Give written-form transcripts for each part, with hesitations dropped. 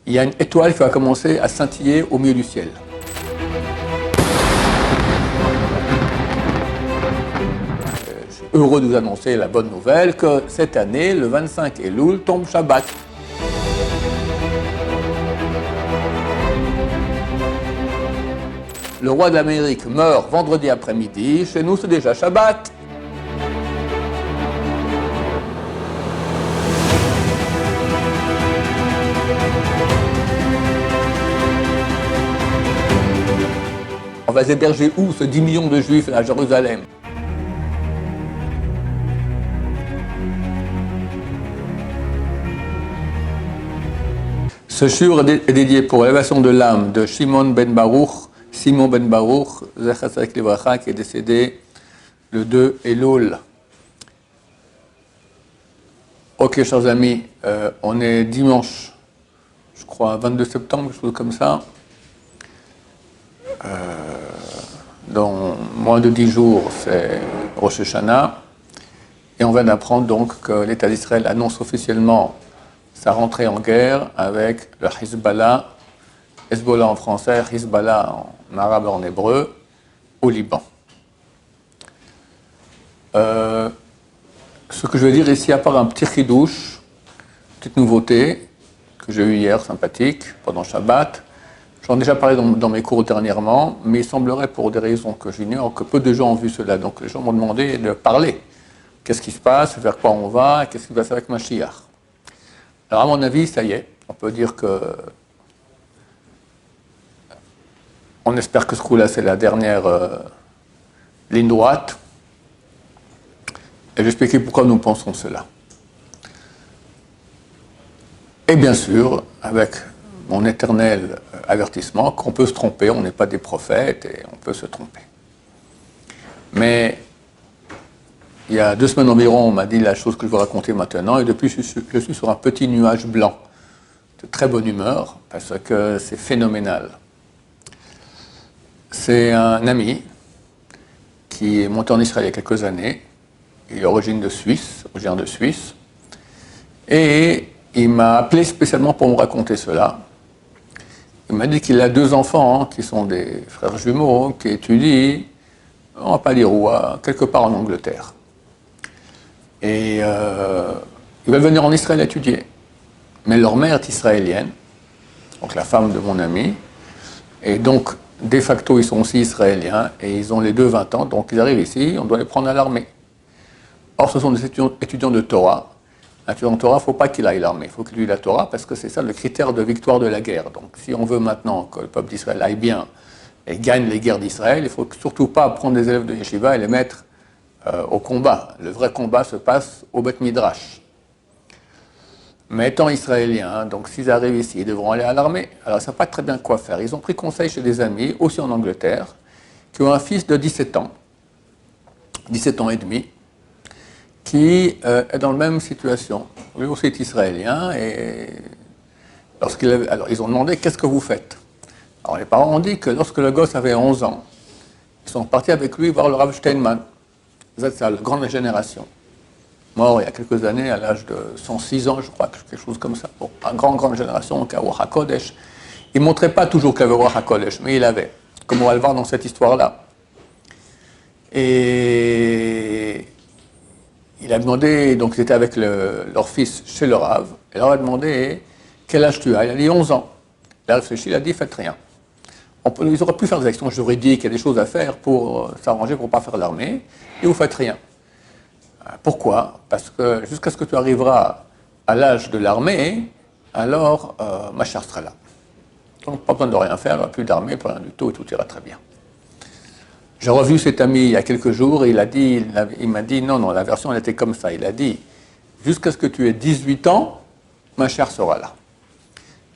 il y a une étoile qui va commencer à scintiller au milieu du ciel. Je suis heureux de vous annoncer la bonne nouvelle que cette année, le 25 Elul, tombe Shabbat. Le roi de l'Amérique meurt vendredi après-midi, chez nous c'est déjà Shabbat. On va héberger où ce 10 millions de Juifs à Jérusalem? Ce shiur est dédié pour l'élévation de l'âme de Simon ben Baruch, Zecher Tzaddik Livracha, qui est décédé le 2 Elul. Ok, chers amis, on est dimanche, je crois, 22 septembre, quelque chose comme ça. Dans moins de 10 jours, c'est Rosh Hashanah. Et on vient d'apprendre donc que l'État d'Israël annonce officiellement sa rentrée en guerre avec le Hezbollah en français, Hezbollah en arabe et en hébreu, au Liban. Ce que je veux dire ici, à part un petit chidouche, petite nouveauté que j'ai eue hier, sympathique, pendant Shabbat, j'en ai déjà parlé dans mes cours dernièrement, mais il semblerait, pour des raisons que j'ignore, que peu de gens ont vu cela. Donc les gens m'ont demandé de parler. Qu'est-ce qui se passe, vers quoi on va, qu'est-ce qui se passe avec Mashiach. Alors à mon avis, ça y est, on peut dire que on espère que ce coup-là, c'est la dernière ligne droite. Et je vais expliquer pourquoi nous pensons cela. Et bien sûr, avec mon éternel avertissement qu'on peut se tromper, on n'est pas des prophètes et on peut se tromper. Mais il y a 2 semaines environ, on m'a dit la chose que je vais raconter maintenant, et depuis je suis sur un petit nuage blanc de très bonne humeur, parce que c'est phénoménal. C'est un ami qui est monté en Israël il y a quelques années, il est originaire de Suisse, et il m'a appelé spécialement pour me raconter cela. Il m'a dit qu'il a 2 enfants, qui sont des frères jumeaux, qui étudient, on ne va pas dire où, quelque part en Angleterre. Et ils veulent venir en Israël étudier. Mais leur mère est israélienne, donc la femme de mon ami, et donc de facto ils sont aussi israéliens, et ils ont les 2 20 ans, donc ils arrivent ici, on doit les prendre à l'armée. Or ce sont des étudiants de Torah. Un étudiant de Torah, il ne faut pas qu'il aille à l'armée, il faut qu'il ait la Torah, parce que c'est ça le critère de victoire de la guerre. Donc si on veut maintenant que le peuple d'Israël aille bien et gagne les guerres d'Israël, il ne faut surtout pas prendre des élèves de Yeshiva et les mettre au combat. Le vrai combat se passe au Beth Midrash. Mais étant israéliens, donc s'ils arrivent ici, ils devront aller à l'armée. Alors ils ne savent pas très bien quoi faire. Ils ont pris conseil chez des amis, aussi en Angleterre, qui ont un fils de 17 ans et demi, qui est dans la même situation. Lui aussi est israélien, et alors ils ont demandé « qu'est-ce que vous faites ?» Alors les parents ont dit que lorsque le gosse avait 11 ans, ils sont partis avec lui voir le Rav Steinman. C'est ça, la grande génération. Mort il y a quelques années, à l'âge de 106 ans, je crois, quelque chose comme ça. Bon, une grande génération, qui a Ruach HaKodesh. Il ne montrait pas toujours qu'il avait Ruach HaKodesh, mais il avait, comme on va le voir dans cette histoire-là. Et il a demandé, donc ils étaient avec leur fils chez le Rav, et leur a demandé quel âge tu as. Il a dit 11 ans. Il a réfléchi, il a dit faites rien. Ils auraient pu faire des actions juridiques, il y a des choses à faire pour s'arranger pour ne pas faire l'armée, et vous ne faites rien. Pourquoi? Parce que jusqu'à ce que tu arriveras à l'âge de l'armée, alors Mashiach sera là. Donc pas besoin de rien faire, il n'y aura plus d'armée, plus rien du tout, et tout ira très bien. J'ai revu cet ami il y a quelques jours, et il m'a dit, non, la version elle était comme ça, il a dit, jusqu'à ce que tu aies 18 ans, Mashiach sera là.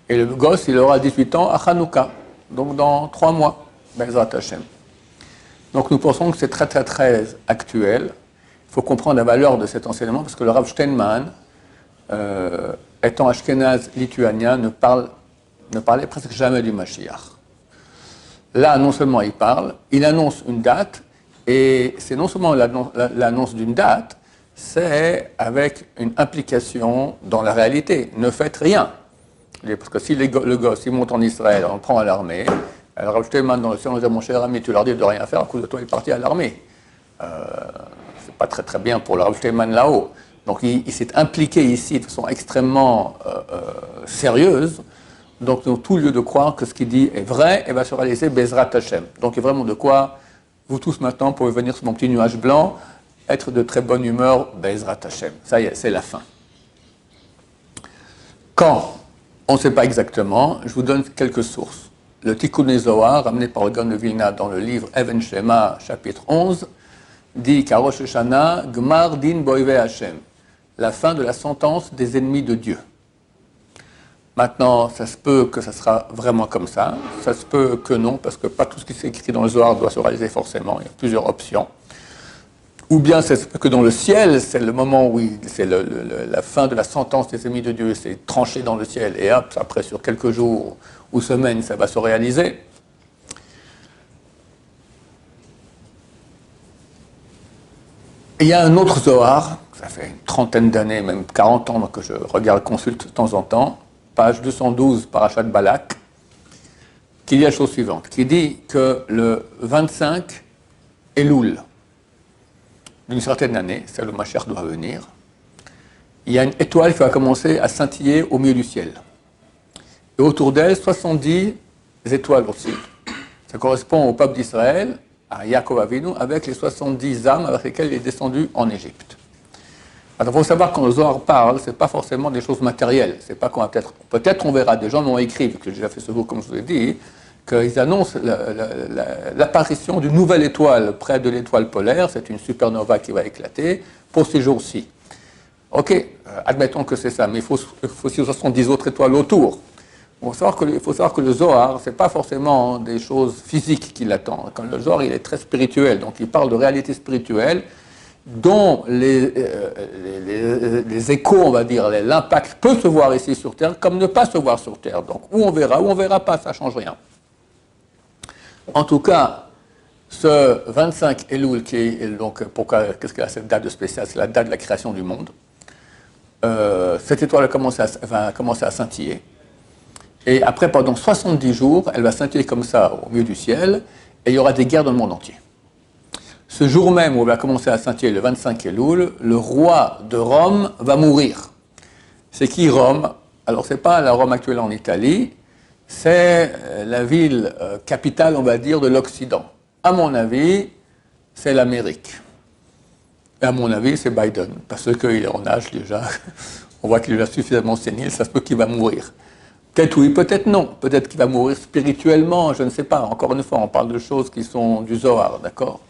Et le gosse, il aura 18 ans à Hanouka, donc dans 3 mois, Bezrat Hashem. Donc nous pensons que c'est très très très actuel. Il faut comprendre la valeur de cet enseignement, parce que le Rav Steinman, étant ashkénaze lituanien, ne parlait presque jamais du Mashiach. Là, non seulement il parle, il annonce une date, et c'est non seulement l'annonce d'une date, c'est avec une implication dans la réalité. Ne faites rien. Parce que si le gosse, il monte en Israël, on le prend à l'armée, alors Rav Steinman, dans le ciel, on dit, mon cher ami, tu leur dis de rien faire, à cause de toi, il est parti à l'armée. C'est pas très très bien pour le Rav Steinman là-haut. Donc il s'est impliqué ici de façon extrêmement sérieuse. Donc tout lieu de croire que ce qu'il dit est vrai et va se réaliser Bezrat Hashem. Donc il y a vraiment de quoi, vous tous maintenant, pouvez venir sur mon petit nuage blanc, être de très bonne humeur, Bezrat Hashem. Ça y est, c'est la fin. Quand on ne sait pas exactement, je vous donne quelques sources. Le Tikkun Zohar, ramené par le Gaon de Vilna dans le livre Even Shema, chapitre 11, dit qu'à Rosh Hashanah, Gmar din boive Hashem, la fin de la sentence des ennemis de Dieu. Maintenant, ça se peut que ça sera vraiment comme ça, ça se peut que non, parce que pas tout ce qui s'est écrit dans le Zohar doit se réaliser forcément, il y a plusieurs options. Ou bien c'est que dans le ciel, c'est le moment où c'est la fin de la sentence des ennemis de Dieu, c'est tranché dans le ciel, et hop, après sur quelques jours ou semaines, ça va se réaliser. Et il y a un autre Zohar, ça fait une trentaine d'années, même 40 ans que je regarde, consulte de temps en temps, page 212, Parashat Balak, qui dit la chose suivante, qui dit que le 25 Elul, d'une certaine année, c'est le Mashiach doit venir, il y a une étoile qui va commencer à scintiller au milieu du ciel. Et autour d'elle, 70 étoiles aussi. Ça correspond au peuple d'Israël, à Yaakov Avinu, avec les 70 âmes avec lesquelles il est descendu en Égypte. Alors, il faut savoir, quand le Zohar parle, ce n'est pas forcément des choses matérielles. C'est pas qu'on va peut-être on verra, des gens m'ont écrit, vu que j'ai déjà fait ce jour, comme je vous l'ai dit, qu'ils annoncent l'apparition d'une nouvelle étoile près de l'étoile polaire, c'est une supernova qui va éclater, pour ces jours-ci. Ok, admettons que c'est ça, mais il faut aussi 70 autres étoiles autour. Il faut savoir que le Zohar, ce n'est pas forcément des choses physiques qui l'attendent. Quand le Zohar, il est très spirituel, donc il parle de réalité spirituelle, dont les échos, on va dire, l'impact peut se voir ici sur Terre, comme ne pas se voir sur Terre. Donc, où on verra pas, ça ne change rien. En tout cas, ce 25 Elul, qui est donc, qu'est-ce qu'elle a cette date de spéciale? C'est la date de la création du monde. Cette étoile va commencer à scintiller. Et après, pendant 70 jours, elle va scintiller comme ça au milieu du ciel, et il y aura des guerres dans le monde entier. Ce jour même où elle va commencer à scintiller, le 25 Elul, le roi de Rome va mourir. C'est qui Rome? Alors, ce n'est pas la Rome actuelle en Italie, c'est la ville capitale, on va dire, de l'Occident. À mon avis, c'est l'Amérique. Et à mon avis, c'est Biden, parce qu'il est en âge déjà. On voit qu'il est déjà suffisamment sénile, ça se peut qu'il va mourir. Peut-être oui, peut-être non. Peut-être qu'il va mourir spirituellement, je ne sais pas. Encore une fois, on parle de choses qui sont du Zohar, d'accord?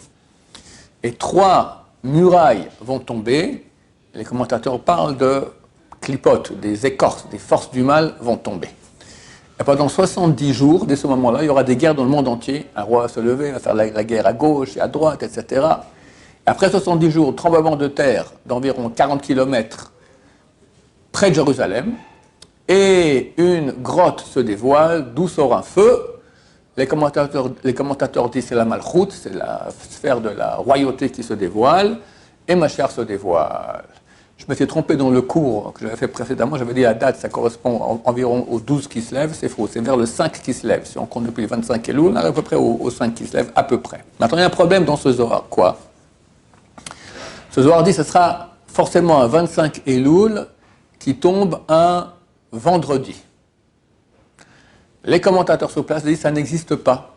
Et 3 murailles vont tomber. Les commentateurs parlent de clipotes, des écorces, des forces du mal vont tomber. Et pendant 70 jours, dès ce moment-là, il y aura des guerres dans le monde entier. Un roi va se lever, va faire la guerre à gauche et à droite, etc. Et après 70 jours, tremblement de terre d'environ 40 km près de Jérusalem, et une grotte se dévoile, d'où sort un feu. Les commentateurs disent que c'est la Malchut, c'est la sphère de la royauté qui se dévoile, et Mashiach se dévoile. Je m'étais trompé dans le cours que j'avais fait précédemment, j'avais dit la date, ça correspond environ au 12 qui se lève, c'est faux, c'est vers le 5 qui se lève. Si on compte depuis le 25 Elul, on arrive à peu près au 5 qui se lève, à peu près. Maintenant, il y a un problème dans ce Zohar, quoi? Ce Zohar dit que ce sera forcément un 25 Elul qui tombe un vendredi. Les commentateurs sur place disent que ça n'existe pas.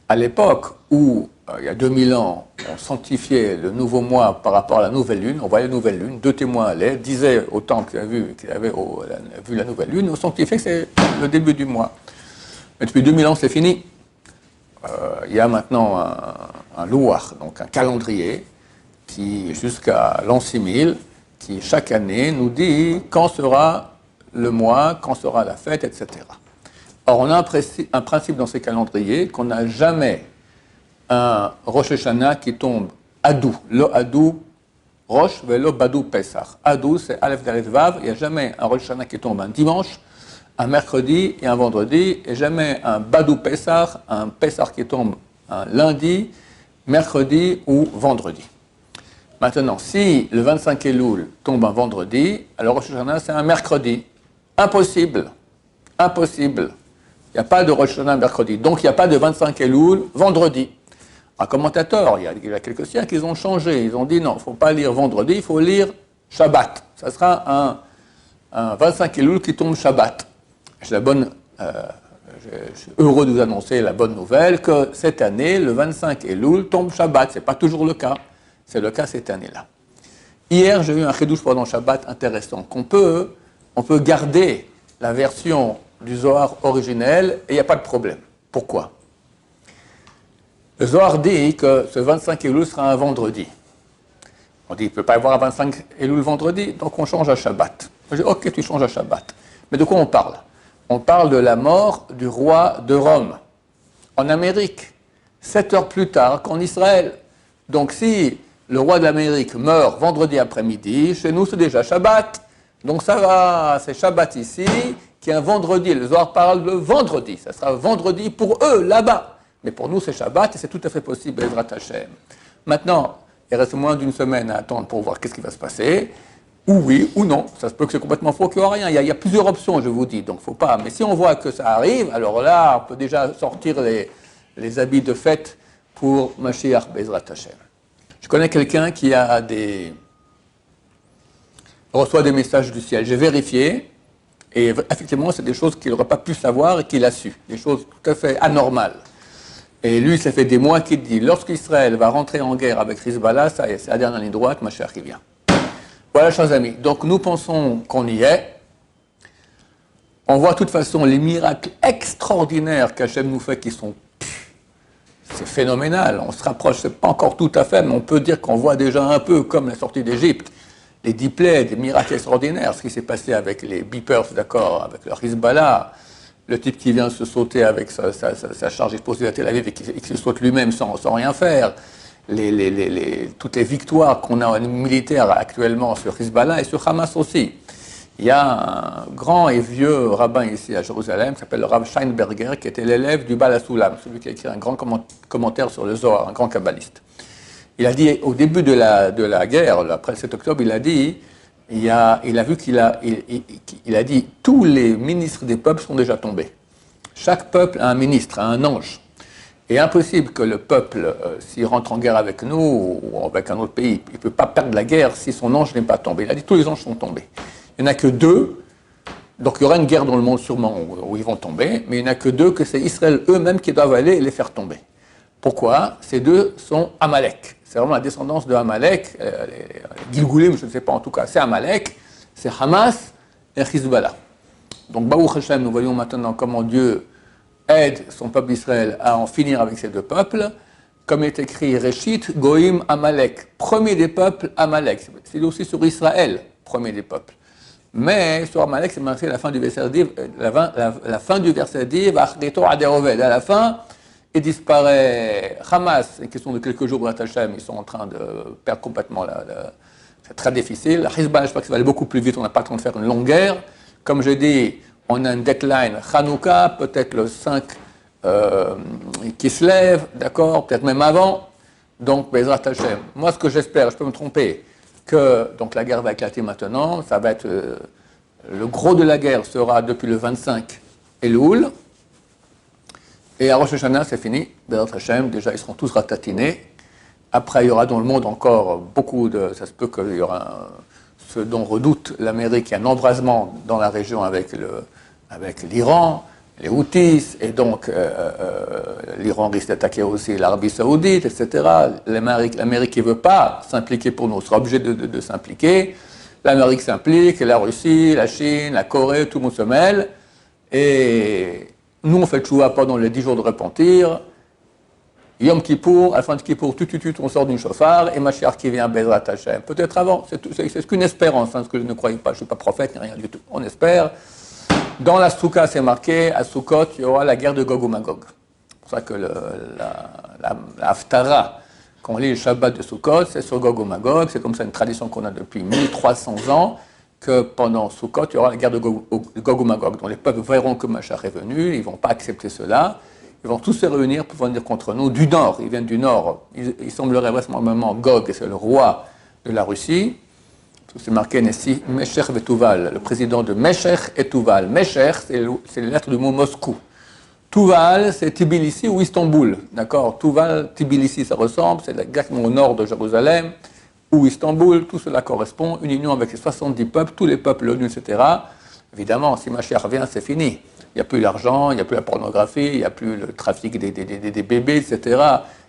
À l'époque où, il y a 2000 ans, on sanctifiait le nouveau mois par rapport à la nouvelle lune, on voyait la nouvelle lune, 2 témoins allaient, disaient au temple qu'ils avaient vu la nouvelle lune, on sanctifiait que c'est le début du mois. Mais depuis 2000 ans, c'est fini. Il y a maintenant un louar, donc un calendrier, qui, jusqu'à l'an 6000, qui chaque année nous dit quand sera le mois, quand sera la fête, etc. Or, on a un principe dans ces calendriers qu'on n'a jamais un Rosh Hashanah qui tombe Adou. Lo Adou Rosh, velo Badou Pesach. Adou, c'est Aleph Dalet Vav. Il n'y a jamais un Rosh Hashanah qui tombe un dimanche, un mercredi et un vendredi, et jamais un Badou Pesach, un Pesach qui tombe un lundi, mercredi ou vendredi. Maintenant, si le 25 Elul tombe un vendredi, alors Rosh Hashanah, c'est un mercredi. Impossible. Impossible. Il n'y a pas de Rosh Hashanah mercredi. Donc il n'y a pas de 25 Elul vendredi. Un commentateur, il y a quelques siècles, ils ont changé. Ils ont dit non, il ne faut pas lire vendredi, il faut lire Shabbat. Ça sera un 25 Elul qui tombe Shabbat. Je suis heureux de vous annoncer la bonne nouvelle que cette année, le 25 Elul tombe Shabbat. Ce n'est pas toujours le cas. C'est le cas cette année-là. Hier, j'ai eu un chidouche pendant Shabbat intéressant, on peut garder la version du Zohar originel et il n'y a pas de problème. Pourquoi? Le Zohar dit que ce 25 Elul sera un vendredi. On dit qu'il ne peut pas y avoir un 25 Elul vendredi, donc on change à Shabbat. Je dis, ok, tu changes à Shabbat. Mais de quoi on parle? On parle de la mort du roi de Rome, en Amérique, 7 heures plus tard qu'en Israël. Donc si le roi de l'Amérique meurt vendredi après-midi, chez nous c'est déjà Shabbat. Donc ça va, c'est Shabbat ici, qui est un vendredi. Le Zohar parle de vendredi. Ça sera vendredi pour eux, là-bas. Mais pour nous, c'est Shabbat et c'est tout à fait possible, Ezrat Hashem. Maintenant, il reste moins d'une semaine à attendre pour voir qu'est-ce qui va se passer. Ou oui, ou non. Ça se peut que c'est complètement faux, qu'il n'y aura rien. Il y a plusieurs options, je vous dis, donc il ne faut pas. Mais si on voit que ça arrive, alors là, on peut déjà sortir les habits de fête pour Mashiach, Ezrat Hashem. Je connais quelqu'un qui reçoit des messages du ciel. J'ai vérifié, et effectivement, c'est des choses qu'il n'aurait pas pu savoir et qu'il a su. Des choses tout à fait anormales. Et lui, ça fait des mois qu'il dit, lorsqu'Israël va rentrer en guerre avec Hezbollah, ça y est, c'est la dernière ligne droite, Mashiach qui vient. Voilà, chers amis. Donc, nous pensons qu'on y est. On voit de toute façon les miracles extraordinaires qu'Hachem nous fait qui sont... C'est phénoménal. On se rapproche, c'est pas encore tout à fait, mais on peut dire qu'on voit déjà un peu comme la sortie d'Égypte. Les 10 plaies, des miracles extraordinaires. Ce qui s'est passé avec les beepers, d'accord, avec le Hezbollah. Le type qui vient se sauter avec sa charge explosive à Tel Aviv et qui se saute lui-même sans rien faire. Toutes les victoires qu'on a en militaire actuellement sur Hezbollah et sur Hamas aussi. Il y a un grand et vieux rabbin ici à Jérusalem qui s'appelle le Rav Scheinberger, qui était l'élève du Baal HaSulam, celui qui a écrit un grand commentaire sur le Zohar, un grand kabbaliste. Il a dit, au début de la guerre, après le 7 octobre, il a dit, il a dit, tous les ministres des peuples sont déjà tombés. Chaque peuple a un ministre, a un ange. Et impossible que le peuple, s'il rentre en guerre avec nous ou avec un autre pays, il ne peut pas perdre la guerre si son ange n'est pas tombé. Il a dit, tous les anges sont tombés. Il n'y en a que 2, donc il y aura une guerre dans le monde sûrement où ils vont tomber, mais il n'y en a que 2 que c'est Israël eux-mêmes qui doivent aller et les faire tomber. Pourquoi? Ces 2 sont Amalek. C'est vraiment la descendance de Amalek, les Gilgulim, je ne sais pas en tout cas, c'est Amalek, c'est Hamas et Hezbollah. Donc Baruch Hashem, nous voyons maintenant comment Dieu aide son peuple Israël à en finir avec ces 2 peuples. Comme il est écrit, Reshit, Goïm, Amalek, premier des peuples, Amalek. C'est aussi sur Israël, premier des peuples. Mais sur Amalek, c'est marqué la fin du verset d'Iv, la fin du verset d'Iv, Achdeto Aderoved. À la fin, il disparaît. Hamas, une question de quelques jours, B'rat Hashem, ils sont en train de perdre complètement c'est très difficile. Hezbollah, je crois que ça va aller beaucoup plus vite, on n'a pas le temps de faire une longue guerre. Comme je dis, on a une deadline Hanouka, peut-être le 5 qui se lève, d'accord, peut-être même avant. Donc, Bezrat Hashem. Moi, ce que j'espère, je peux me tromper, que donc, la guerre va éclater maintenant. Ça va être le gros de la guerre sera depuis le 25 Elul. Et à Rosh Hashanah, c'est fini. Bezrat Hashem, déjà, ils seront tous ratatinés. Après, il y aura dans le monde encore beaucoup de... Ça se peut qu'il y aura ce dont redoute l'Amérique, il y a un embrasement dans la région avec l'Iran, les Houthis, et donc l'Iran risque d'attaquer aussi l'Arabie Saoudite, etc. L'Amérique ne veut pas s'impliquer pour nous, sera obligée de s'impliquer. L'Amérique s'implique, la Russie, la Chine, la Corée, tout le monde se mêle. Et nous, on fait tchouva pendant les 10 jours de repentir. Yom Kippour, à la fin de Kippour, on sort d'une chauffard, et Mashiach qui vient, Bezrat Hashem. Peut-être avant, c'est qu'une espérance, ce que je ne croyais pas, je ne suis pas prophète, ni rien du tout. On espère. Dans la Souka, c'est marqué, à Sukkot, il y aura la guerre de Gog ou Magog. C'est pour ça que la Haftara, quand on lit le Shabbat de Sukkot, c'est sur Gog ou Magog. C'est comme ça une tradition qu'on a depuis 1300 ans, que pendant Sukkot, il y aura la guerre de Gog ou Magog. Donc les peuples verront que Mashiach est venu, ils ne vont pas accepter cela. Ils vont tous se réunir pour venir contre nous du nord. Ils viennent du nord. Il semblerait vraisemblablement Gog, c'est le roi de la Russie. C'est marqué ici, Meshech et Tuval, le président de Meshech et Tuval. Meshech, c'est les lettres du mot Moscou. Tuval, c'est Tbilissi ou Istanbul, d'accord? Tuval, Tbilissi, ça ressemble, c'est exactement au nord de Jérusalem, ou Istanbul, tout cela correspond, une union avec les 70 peuples, tous les peuples, l'ONU, etc. Évidemment, si Mashiach revient, c'est fini. Il n'y a plus l'argent, il n'y a plus la pornographie, il n'y a plus le trafic des bébés, etc.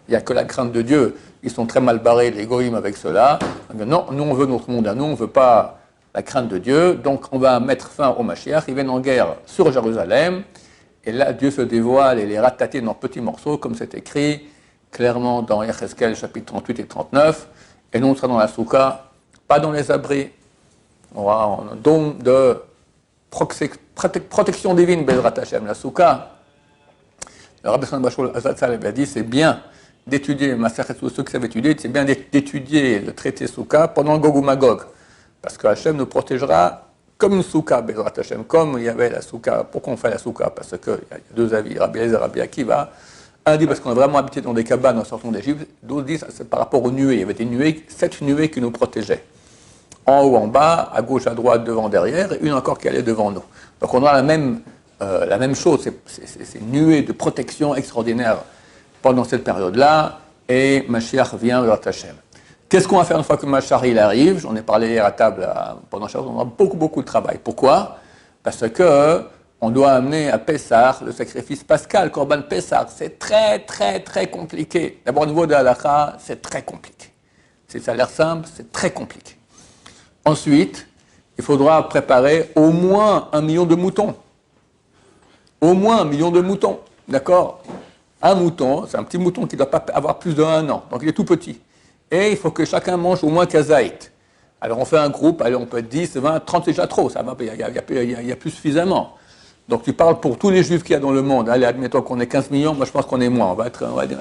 Il n'y a que la crainte de Dieu. Ils sont très mal barrés, les goïms, avec cela. Non, nous, on veut notre monde à nous, on ne veut pas la crainte de Dieu. Donc, on va mettre fin au Mashiach. Ils viennent en guerre sur Jérusalem. Et là, Dieu se dévoile et les ratatine en petits morceaux, comme c'est écrit clairement dans Yecheskel, chapitre 38 et 39. Et nous, on sera dans la soukha, pas dans les abris. On aura un don de protection divine, Bezrat Hashem, la soukha. Le Rabbi Shimon Bachol Azatzal avait dit, c'est bien d'étudier, ceux qui savent étudier, c'est bien d'étudier le traité soukha pendant Gog ou Magog. Parce que Hashem nous protégera comme une soukha, Bezrat Hashem, comme il y avait la soukha. Pourquoi on fait la soukha? Parce qu'il y a deux avis, Rabbi Eliezer et Rabbi Akiva. Un dit parce qu'on a vraiment habité dans des cabanes en sortant d'Égypte. D'autres disent c'est par rapport aux nuées. Il y avait des nuées, 7 nuées qui nous protégeaient. En haut, en bas, à gauche, à droite, devant, derrière, et une encore qui allait devant nous. Donc on a la même chose, c'est une nuée de protection extraordinaire pendant cette période-là, et Mashiach vient vers Hashem. Qu'est-ce qu'on va faire une fois que Mashiach il arrive? J'en ai parlé hier à table pendant Shabbat, on a beaucoup de travail. Pourquoi? Parce que on doit amener à Pessah le sacrifice pascal, Korban Pessah. C'est très compliqué. D'abord, au niveau de la halakha, c'est très compliqué. Ça a l'air simple, c'est très compliqué. Ensuite, il faudra préparer au moins 1 million de moutons. Au moins 1 million de moutons, d'accord? Un mouton, c'est un petit mouton qui ne doit pas avoir plus d'1 an, donc il est tout petit. Et il faut que chacun mange au moins kazaït. Alors on fait un groupe, allez, on peut être 10, 20, 30, c'est déjà trop, il n'y a plus suffisamment. Donc tu parles pour tous les juifs qu'il y a dans le monde. Allez, admettons qu'on est 15 millions, moi je pense qu'on est moins. On va dire,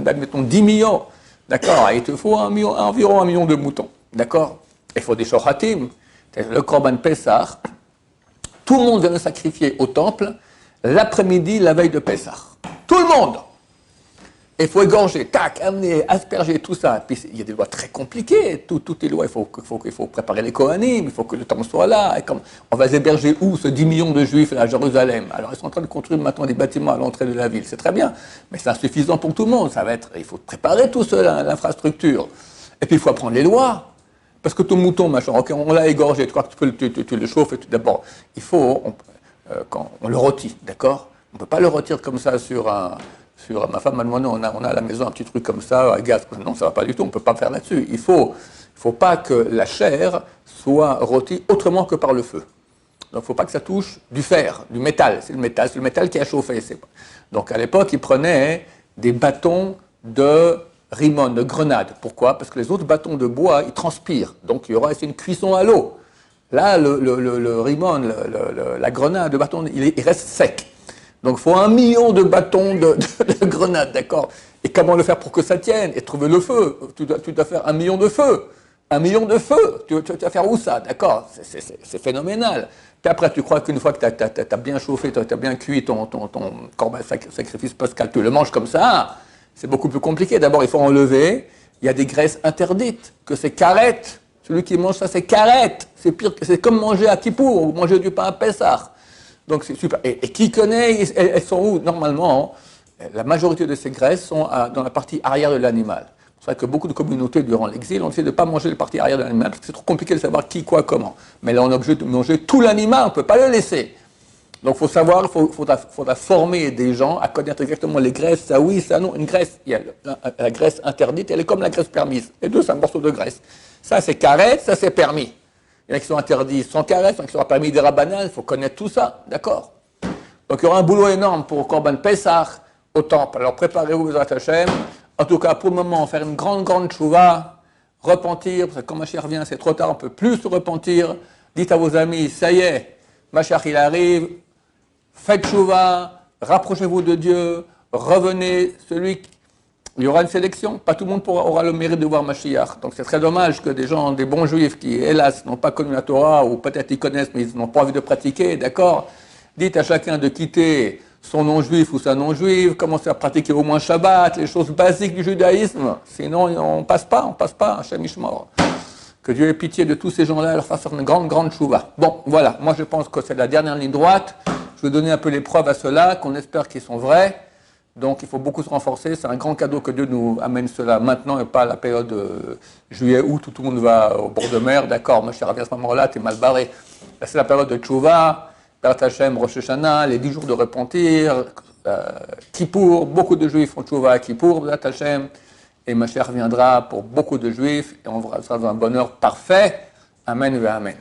admettons 10 millions. D'accord? Il te faut environ 1 million de moutons. D'accord? Il faut des shochatim. Le Korban Pessah. Tout le monde vient le sacrifier au temple l'après-midi, la veille de Pessah. Tout le monde! Il faut égorger, tac, amener, asperger, tout ça. Puis il y a des lois très compliquées, toutes les lois, il faut préparer les Kohanim, il faut que le temps soit là. Et on va héberger où, ce 10 millions de Juifs à Jérusalem? Alors ils sont en train de construire maintenant des bâtiments à l'entrée de la ville, c'est très bien, mais c'est insuffisant pour tout le monde. Il faut préparer tout cela, l'infrastructure. Et puis il faut apprendre les lois. Parce que ton mouton, machin, ok, on l'a égorgé, tu crois que tu le chauffes, d'abord, il faut, quand on le rôtit, d'accord? On ne peut pas le rôtir comme ça ma femme m'a demandé, on a à la maison un petit truc comme ça, à gaz. Non, ça ne va pas du tout, on ne peut pas faire là-dessus. Il ne faut pas que la chair soit rôtie autrement que par le feu. Donc il ne faut pas que ça touche du fer, du métal. C'est le métal qui a chauffé. Donc à l'époque, ils prenaient des bâtons de rimon, de grenade. Pourquoi? Parce que les autres bâtons de bois, ils transpirent. Donc il y aura une cuisson à l'eau. Là, le rimon, la grenade, le bâton, il reste sec. Donc, il faut 1 million de bâtons de grenades, d'accord? Et comment le faire pour que ça tienne? Et trouver le feu. Tu dois faire 1 million de feux. 1 million de feux. Tu vas faire où ça, d'accord? C'est phénoménal. Puis après, tu crois qu'une fois que tu as bien chauffé, tu as bien cuit ton corban sacrifice pascal, tu le manges comme ça, c'est beaucoup plus compliqué. D'abord, il faut enlever. Il y a des graisses interdites, que c'est carette. Celui qui mange ça, c'est carette. C'est pire, c'est comme manger à Kippour ou manger du pain à Pessah. Donc c'est super. Et qui connaît, elles sont où? Normalement, la majorité de ces graisses sont dans la partie arrière de l'animal. C'est vrai que beaucoup de communautés, durant l'exil, ont essayé de ne pas manger la partie arrière de l'animal, parce que c'est trop compliqué de savoir qui, quoi, comment. Mais là, on est obligé de manger tout l'animal, on ne peut pas le laisser. Donc il faut savoir, il faudra former des gens à connaître exactement les graisses, ça oui, ça non. Une graisse, il y a la graisse interdite, elle est comme la graisse permise. Les deux, c'est un morceau de graisse. Ça, c'est carré, ça, c'est permis. Il y en a qui sont interdits sans caresse, il y en a qui sont permis des rabanales, il faut connaître tout ça, d'accord? Donc il y aura un boulot énorme pour Korban Pessah au temple. Alors préparez-vous, Bezrat Hashem. En tout cas, pour le moment, faire une grande tchouva, repentir, parce que quand Mashiach revient, c'est trop tard, on ne peut plus se repentir. Dites à vos amis, ça y est, Mashiach il arrive, faites tchouva, rapprochez-vous de Dieu, revenez, il y aura une sélection, pas tout le monde aura le mérite de voir Mashiach. Donc c'est très dommage que des gens, des bons juifs qui, hélas, n'ont pas connu la Torah, ou peut-être ils connaissent, mais ils n'ont pas envie de pratiquer, d'accord? Dites à chacun de quitter son non-juif ou sa non-juive, commencer à pratiquer au moins Shabbat, les choses basiques du judaïsme. Sinon, on passe pas, Hashem Yishmor. Que Dieu ait pitié de tous ces gens-là et leur fasse faire une grande, grande chouva. Bon, voilà, moi je pense que c'est la dernière ligne droite. Je vais donner un peu les preuves à ceux-là, qu'on espère qu'ils sont vrais. Donc il faut beaucoup se renforcer. C'est un grand cadeau que Dieu nous amène cela maintenant et pas à la période juillet-août où tout le monde va au bord de mer. D'accord, moi je suis arrivé à ce moment-là, t'es mal barré. Là, c'est la période de Tchouva, Père Hachem, Rosh Hashanah, les 10 jours de repentir, Kippour, beaucoup de Juifs font Tchouva à Kippour, Père Hachem. Et Mashiach viendra pour beaucoup de Juifs et on sera dans un bonheur parfait. Amen et Amen.